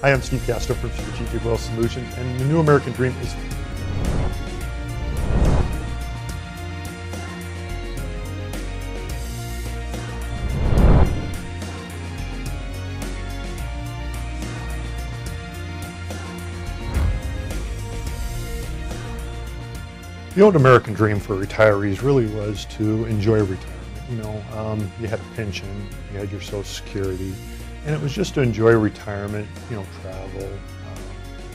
Hi, I'm Steve Casto from Strategic Wealth Solutions, and the new American Dream is the old American dream for retirees really was to enjoy retirement. You had a pension, you had your Social Security, and it was just to enjoy retirement, travel,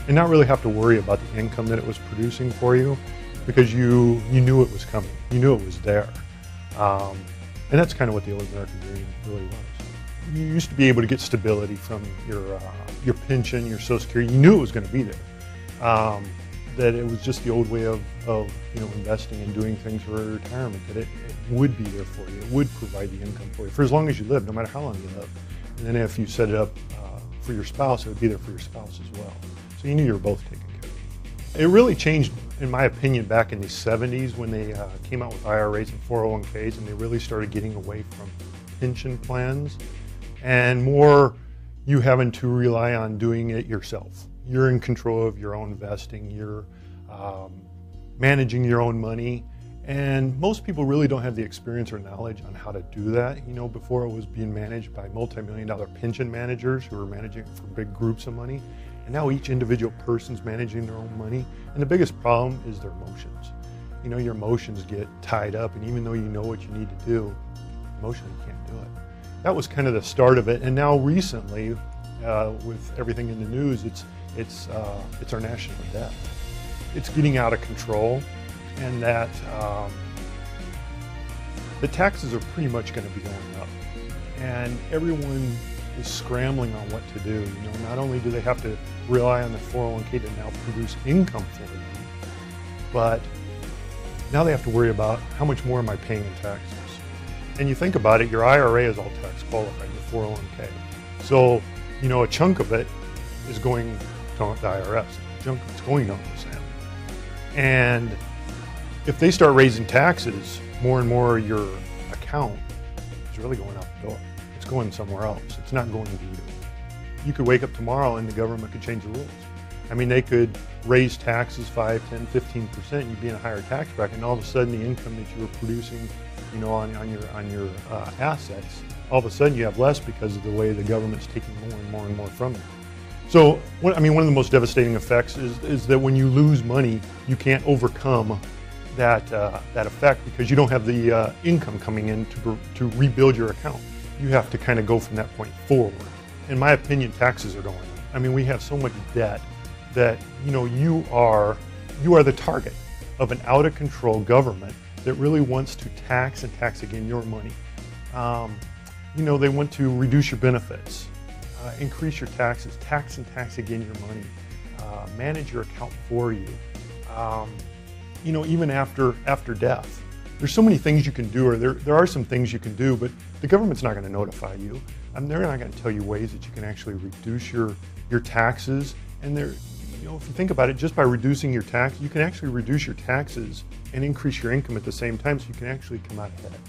and not really have to worry about the income that it was producing for you, because you knew it was coming, you knew it was there. And that's kind of what the old American dream really was. You used to be able to get stability from your pension, your Social Security. You knew it was going to be there. That it was just the old way of investing and doing things for retirement, that it would be there for you. It would provide the income for you for as long as you live, no matter how long you live. And then if you set it up for your spouse, it would be there for your spouse as well. So you knew you were both taken care of. It really changed, in my opinion, back in the 70s when they came out with IRAs and 401ks, and they really started getting away from pension plans and more you having to rely on doing it yourself. You're in control of your own investing, you're managing your own money, and most people really don't have the experience or knowledge on how to do that. Before it was being managed by multi-million-dollar pension managers who were managing it for big groups of money, and now each individual person's managing their own money, and the biggest problem is their emotions. Your emotions get tied up, and even though you know what you need to do, emotionally you can't do it. That was kind of the start of it, and now recently, with everything in the news, it's our national debt. It's getting out of control, and that the taxes are pretty much going to be going up, and everyone is scrambling on what to do. Not only do they have to rely on the 401k to now produce income for them, but now they have to worry about how much more am I paying in taxes. And you think about it, your IRA is all tax qualified, your 401k. So, a chunk of it is going to the IRS. A chunk of it's going to Uncle Sam. And if they start raising taxes, more and more your account is really going out the door. It's going somewhere else. It's not going to you. You could wake up tomorrow and the government could change the rules. They could raise taxes 5, 10, 15%. You'd be in a higher tax bracket, and all of a sudden the income that you were producing, on your assets, all of a sudden you have less because of the way the government's taking more and more and more from you. So, one of the most devastating effects is that when you lose money, you can't overcome that effect because you don't have the income coming in to rebuild your account. You have to kind of go from that point forward. In my opinion, taxes are going up. We have so much debt that you are the target of an out of control government that really wants to tax and tax again your money. They want to reduce your benefits, increase your taxes, tax and tax again your money, manage your account for you. Even after death. There's so many things you can do, or there are some things you can do, but the government's not going to notify you. They're not going to tell you ways that you can actually reduce your taxes. And if you think about it, just by reducing your tax, you can actually reduce your taxes and increase your income at the same time, so you can actually come out ahead.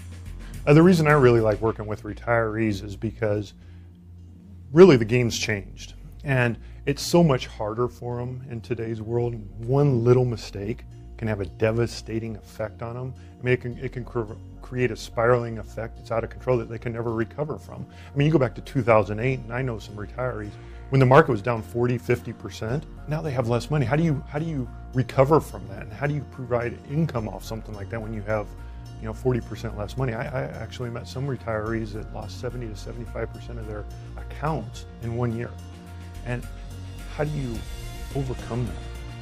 The reason I really like working with retirees is because really the game's changed, and it's so much harder for them in today's world. One little mistake can have a devastating effect on them. It can create a spiraling effect that's out of control that they can never recover from. You go back to 2008, and I know some retirees, when the market was down 40, 50%, now they have less money. How do you recover from that? And how do you provide income off something like that when you have 40% less money? I actually met some retirees that lost 70 to 75% of their accounts in 1 year. And how do you overcome that?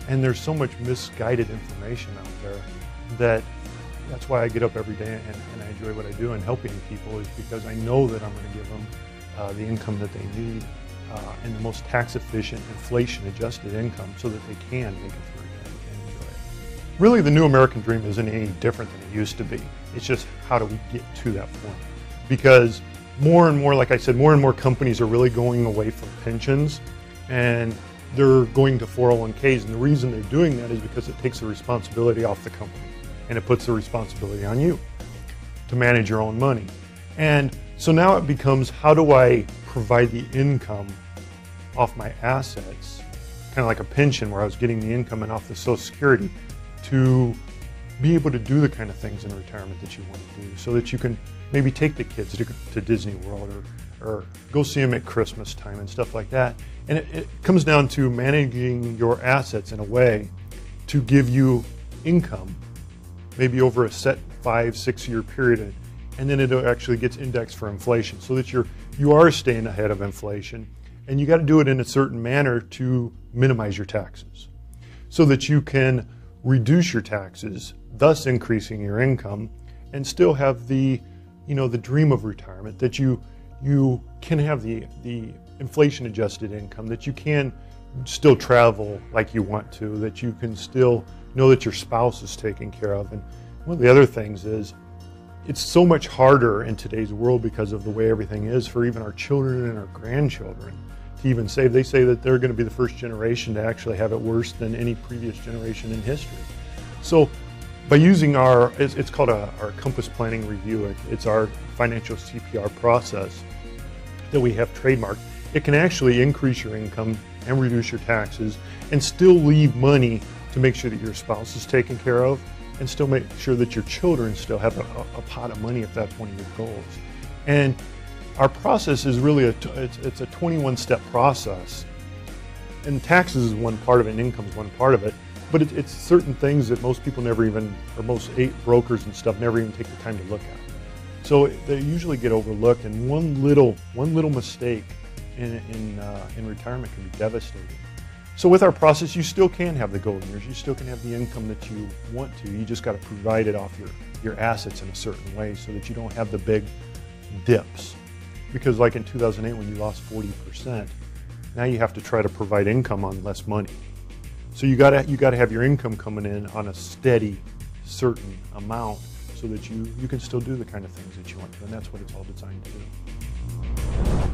And there's so much misguided information out there that's why I get up every day and I enjoy what I do, and helping people is because I know that I'm going to give them the income that they need and the most tax efficient, inflation adjusted income so that they can make it through and enjoy it. Really, the new American dream isn't any different than it used to be. It's just how do we get to that point? Because more and more, like I said, more and more companies are really going away from pensions, and they're going to 401ks, and the reason they're doing that is because it takes the responsibility off the company, and it puts the responsibility on you to manage your own money. And so now it becomes, how do I provide the income off my assets, kind of like a pension where I was getting the income and off the Social Security, to be able to do the kind of things in retirement that you want to do, so that you can maybe take the kids to Disney World or go see them at Christmas time and stuff like that. And it comes down to managing your assets in a way to give you income, maybe over a set 5-6 year period, and then it actually gets indexed for inflation, so that you are staying ahead of inflation. And you got to do it in a certain manner to minimize your taxes, so that you can reduce your taxes, thus increasing your income, and still have the dream of retirement, that you can have the inflation adjusted income, that you can still travel like you want to, that you can still know that your spouse is taken care of. And one of the other things is, it's so much harder in today's world because of the way everything is for even our children and our grandchildren to even save. They say that they're going to be the first generation to actually have it worse than any previous generation in history. So by using it's called our Compass Planning Review, it's our financial CPR process that we have trademarked. It can actually increase your income and reduce your taxes and still leave money to make sure that your spouse is taken care of, and still make sure that your children still have a pot of money if that's one of your goals. And our process is really it's a 21-step process, and taxes is one part of it, and income is one part of it, but it's certain things that most people never even, or most brokers and stuff never even take the time to look at. So they usually get overlooked, and one little mistake in retirement can be devastating. So with our process, you still can have the golden years. You still can have the income that you want to. You just got to provide it off your assets in a certain way, so that you don't have the big dips. Because like in 2008, when you lost 40%, now you have to try to provide income on less money. So you got to have your income coming in on a steady, certain amount, so that you can still do the kind of things that you want to, and that's what it's all designed to do.